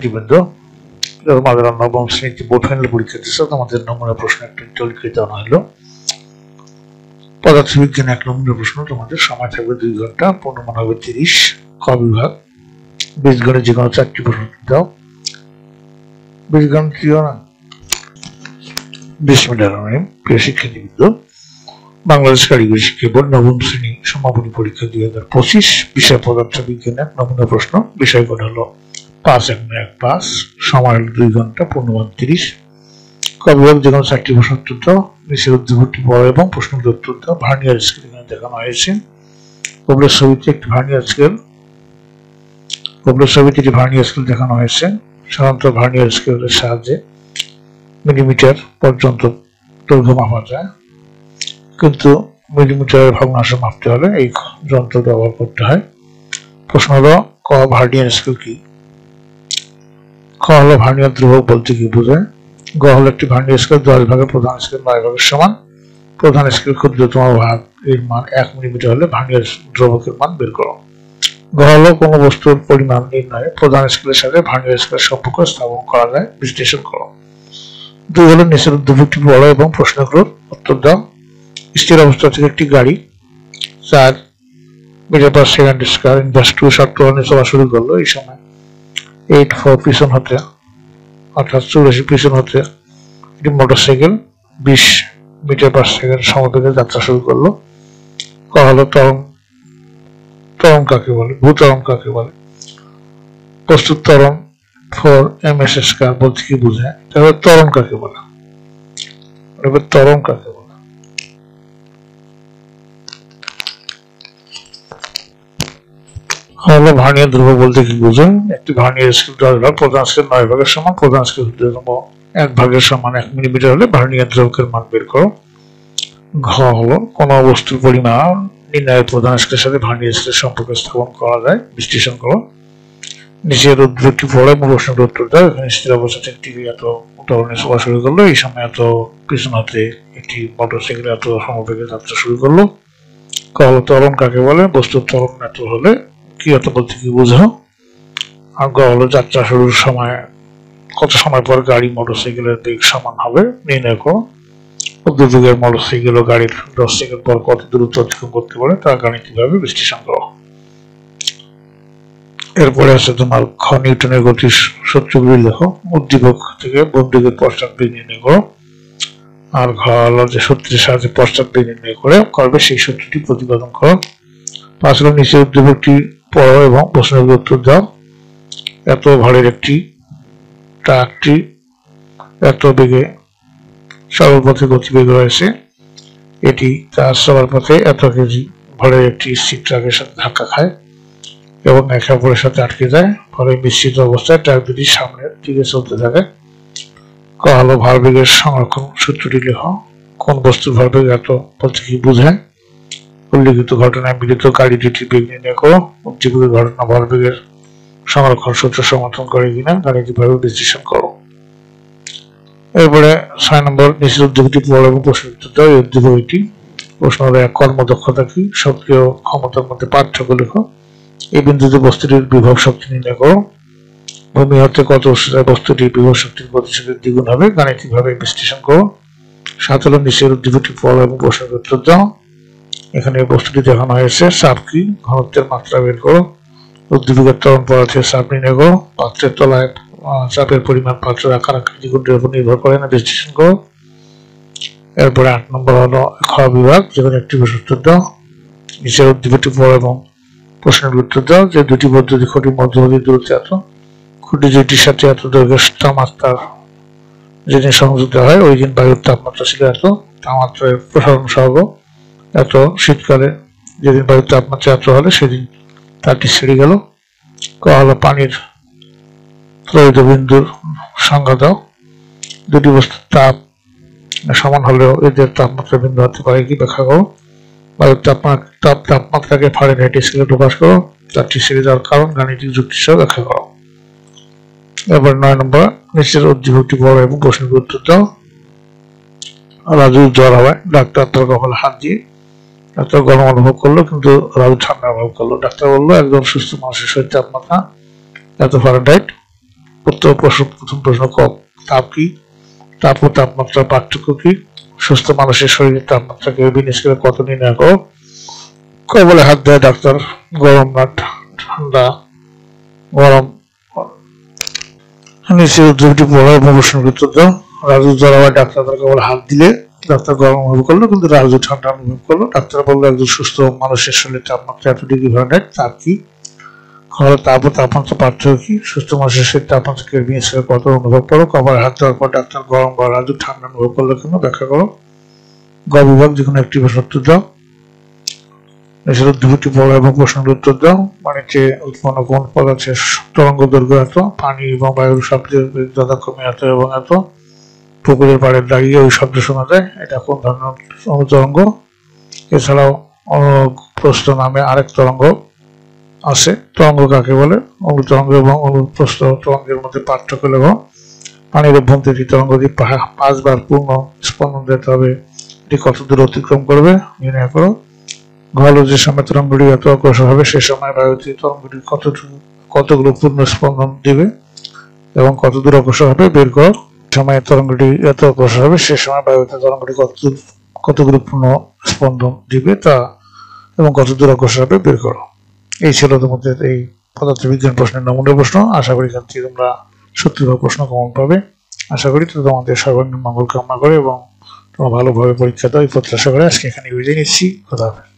শিক্ষার্থীবৃন্দ, তোমাদের নবম শ্রেণীতে বোর্ড ফাইনাল পরীক্ষা দিচ্ছে। তোমাদের নমুনা প্রশ্ন একটা লিখে দেওয়া হলো। পদার্থবিজ্ঞান 1 নমুনা প্রশ্ন। তোমাদের সময় থাকবে 2 ঘন্টা, পূর্ণমান হবে 30। ক বিভাগ বীজগণিত যে কোনো 4টি প্রশ্ন দাও। বীজগণিত 20 মিনিট। প্রিয় শিক্ষার্থীবৃন্দ, বাংলাদেশ কারিগরি শিক্ষা বোর্ড নবম শ্রেণী সমাপনী পরীক্ষা 2025, বিষয় পদার্থবিজ্ঞান 1 নমুনা প্রশ্ন। বিষয় কোড হলো 5-1-5, সময় হলো 2 ঘন্টা, পূর্ণমান 30। ক বিভাগ যে কোনো 4টি প্রশ্ন উত্তর দাও। নিচের উদ্দীপকটি পড়ো এবং প্রশ্নগুলো উত্তর দাও। ভার্নিয়ার স্কেল এখানে দেখানো হয়েছে। উপরের ছবিতে একটি ভার্নিয়ার স্কেল দেখানো হয়েছে। সাধারণত ভার্নিয়ার স্কেলের সাহায্যে মিলিমিটার পর্যন্ত দৈর্ঘ্য মাপা যায়, কিন্তু মিলিমিটারের ভগ্নাংশ মাপতে হলে এই যন্ত্র ব্যবহার করতে হয়। প্রশ্ন হলো, ক ভার্নিয়ার স্কেল কি? খ হলো ভার্নিয়ার ধ্রুবক বলতে কি বোঝায়? গ হলো একটি ভার্নিয়ার স্কেল 10 ভাগে প্রধান স্কেল 9 ভাগের সমান। প্রধান স্কেল ক্ষুদ্রতম ভাগ এর মান 1 মিলিমিটার হলে ভার্নিয়ার ধ্রুবকের মান বের করো। গ হলো কোনো বস্তুর পরিমাণ নির্ণয়ে প্রধান স্কেলের সাথে ভার্নিয়ার স্কেলের সম্পর্ক স্থাপন করা যায়, বিশ্লেষণ করো। 2 হলো নিচের উদ্দীপকটি পড়ো এবং প্রশ্নগুলোর উত্তর দাও। স্থির অবস্থা থেকে একটি গাড়ি 4 metre per second square inverse 2 short টর্নে চলা শুরু করলো। এই সময় 84 পিছন হতে, অর্থাৎ 84 পিছন হতে একটি মোটরসাইকেল 20 মিটার পার সেকেন্ড সমবেগে যাত্রা শুরু করলো। ক হলো ত্বরণ কাকে বলে? ভূত্বরণ কাকে বলে? প্রস্তুত ত্বরণ 4 ms স্কয়ার বলতে কি বোঝায়? তাহলে ত্বরণ কাকে বলে? হলো ভার্নিয়ার ধ্রুবক বলতে কি বোঝায়? একটি ভার্নিয়ার স্কেল 10 ভাগ, প্রধান স্কেল 9 ভাগের সমান। প্রধান স্কেল ক্ষুদ্রতম 1 ভাগের সমান 1 মিলিমিটার হলে ভার্নিয়ার ধ্রুবকের মান বের করো। ঘ হলো কোনো বস্তুর পরিমাণ নির্ণয়ের প্রধান স্কেলের সাথে ভার্নিয়ার স্কেলের সম্পর্ক স্থাপন করা যায়, বিশ্লেষণ করো। নিচের উদ্দীপকটি পড়ো এবং প্রশ্নের উত্তর দাও। এখানে স্থির অবস্থাতে একটি এত টর্নে চলা শুরু করলো। এই সময় এত পিছন হাতে একটি মোটরসাইকেল এত সমবেগে যাত্রা শুরু করলো। ক হলো ত্বরণ কাকে বলে? বস্তুর ত্বরণ এত হলে কি এত বলতে কি বোঝাও? আর গ হলো যাত্রা শুরুর সময় কত সময় পর গাড়ি মোটরসাইকেলের বেগ সমান হবে, নির্ণয় করো। উদ্দীপকের মোটরসাইকেল ও গাড়ির 10 সেকেন্ড পর কত দূরত্ব অতিক্রম করতে পারে তা গাণিতিকভাবে বিশ্লেষণ করো। এরপরে আছে তোমার খ নিউটনের গতির সূত্রগুলি লেখো। উদ্দীপক থেকে বন্দুকের পশ্চাৎ বেগ নির্ণয় করো। আর ঘ হলো যে সূত্রের সাহায্যে পশ্চাৎ বেগ নির্ণয় করবে সেই সূত্রটি প্রতিপাদন করো। 5 হলো নিচের উদ্দীপকটি পড়ো এবং প্রশ্নের উত্তর দাও। এত ভারের একটি ট্রাকটি এত বেগে সরল পথে গতিবেগ রয়েছে। এটি তার চলার পথে এত কেজি ভরের একটি স্থির ট্রাকের সাথে ধাক্কা খায় এবং একে অপরের সাথে আটকে যায়। ফলে মিশ্রিত অবস্থায় ট্রাক দুটি সামনের দিকে চলতে থাকে। ক হলো ভরবেগের সংরক্ষণ সূত্রটি লেখো। কোন বস্তুর ভরবেগ এত বলতে কি বোঝায়? উল্লিখিত ঘটনায় মিলিত গাড়ি দুটির বেগ নির্ণয় করো। উদ্দীপকের ঘটনা ভরবেগের সংরক্ষণ সূত্র সমর্থন করে কিনা গাণিতিকভাবে বিশ্লেষণ করো। এরপরে 6 নম্বর নিচের উদ্দীপকটি পড়ো এবং প্রশ্নের উত্তর দাও। এই উদ্দীপকটি প্রশ্ন হলো, কর্মদক্ষতা কি? সক্রিয় ক্ষমতার মধ্যে পার্থক্য লেখো। এই বিন্দুতে বস্তুটির বিভব শক্তি নির্ণয় করো। ভূমি হতে কত উচ্চতায় বস্তুটির বিভব শক্তির গতিশক্তির দ্বিগুণ হবে, গাণিতিকভাবে বিশ্লেষণ করো। 7 হলো নিচের উদ্দীপকটি পড়ো এবং প্রশ্নের উত্তর দাও। এখানে বস্তুটি দেখানো হয়েছে। চাপ কি? ঘনত্বের মাত্রা বের করো। উদ্দীপকের ত্বরণ পদার্থের চাপ নির্ণয় করো। পাত্রের তলায় চাপের পরিমাণ পাত্রের আকার আকৃতি গুণের উপর নির্ভর করে না, বিশ্লেষণ করো। এরপরে 8 নম্বর হলো খ বিভাগ, যেখানে একটি প্রশ্ন উত্তর দাও। নিচের উদ্দীপকটি পড়ো এবং প্রশ্নের উত্তর দাও। যে দুটি বৈদ্যুতিক খুঁটির মধ্যবর্তী দূরত্ব এত, খুঁটি দুইটির সাথে এত দৈর্ঘ্যের তাপমাত্রার যেদিন সংযুক্ত হয় ওই দিন বায়ুর তাপমাত্রা ছিল এত, তাপমাত্রার প্রসারণ সহগ এত। শীতকালে যেদিন বায়ুর তাপমাত্রা এত হলে সেদিন তারটি ছেড়ে গেল। ক হলো পানির ত্বরিত বিন্দুর সংজ্ঞা দাও। দুটি বস্তুর তাপ সমান হলেও এদের তাপমাত্রা বিন্দু হতে পারে কি, ব্যাখ্যা করো। বায়ুর তাপমাত্রাকে ফারেনহাইট স্কেলে প্রকাশ করো। তারটি ছেড়ে যাওয়ার কারণ গাণিতিক যুক্তি সহ ব্যাখ্যা করো। এবার 9 নম্বর নিচের উদ্দীপকটি পড়ো এবং প্রশ্নের উত্তর দাও। রাজু জ্বর হওয়ায় ডাক্তার তার কপালে হাত দিয়ে ডাক্তার গরম অনুভব করলো, কিন্তু রাজু ঠান্ডা অনুভব করলো। ডাক্তার বললো, একজন সুস্থ মানুষের শরীর তাপমাত্রা এত ফারেনহাইট, প্রথম প্রশ্ন ক, তাপ কি, তাপ ও তাপমাত্রার পার্থক্য কি, সুস্থ মানুষের শরীরের তাপমাত্রাকে বিন্যাস করে কত নির্ণয় করো, কবলে হাত দেয় ডাক্তার, গরম না ঠান্ডা, গরম নিচে উদ্যোগটি পড়া এবং প্রশ্নের উত্তর দাও। রাজু জ্বর হয়, ডাক্তার তার কবলে হাত দিলে ডাক্তার গরম অনুভব করলো, কিন্তু রাজু ঠান্ডা অনুভব করলো। ডাক্তার বললো একজন সুস্থ মানুষের শরীরের তাপমাত্রা এত ডিগ্রি ফারেনহাইট, তাপ কি, তাপ ও তাপমাত্রা পার্থক্য কি, সুস্থ মানুষের শরীরের তাপমাত্রাকে বিন্যাস করে কত অনুভব করো, কবলে হাত দেওয়ার পর ডাক্তার গরম বা রাজু ঠান্ডা অনুভব করলো কেন, ব্যাখ্যা করো। গ বিভাগ যে কোনো একটি প্রশ্ন উত্তর দাও। এছাড়া দুটি পড়া এবং প্রশ্নের উত্তর দাও। পানিতে উৎপন্ন কোন পদার্থের তরঙ্গ দৈর্ঘ্য এত, পানি এবং বায়ুর শব্দের যথাক্রমে এত এবং এত, পুকুরের পাড়ে দাঁড়িয়ে ওই শব্দ শোনা যায়, এটা কোন ধরনের অনুতরঙ্গ। এছাড়াও অনুপ্রস্থ নামে আরেক তরঙ্গ আছে, তরঙ্গ কাকে বলে, অনুতরঙ্গ এবং অনুপ্রস্থ তরঙ্গের মধ্যে পার্থক্য লেখ। পানির অভ্যন্তরীণ তরঙ্গটি 5 বার পূর্ণ স্পন্দন দিতে হবে, এটি কত দূর অতিক্রম করবে নির্ণয় করো। ঘন যে সময় তরঙ্গটি এত অগ্রসর হবে সে সময় বায়ুতে তরঙ্গটি কতগুলো পূর্ণ স্পন্দন দিবে এবং কত দূর অগ্রসর হবে বের করো। সময় তরঙ্গটি এত অগ্রসর হবে সে সময় বায়ুতে তরঙ্গটি কতগুলো পূর্ণ স্পন্দন দিবে তা এবং কত দূর অগ্রসর হবে বের করো। এই ছিল তোমাদের এই পদার্থবিজ্ঞান প্রশ্নের নমুনা প্রশ্ন। আশা করি এখান থেকে তোমরা 70 প্রশ্ন কমন পাবে। আশা করি তো তোমাদের সর্বাঙ্গীন মঙ্গল কামনা করে এবং তোমরা ভালোভাবে পরীক্ষা দাও এই প্রত্যাশা করে আজকে এখানে বিদায় নিচ্ছি। খোদা হাফেজ।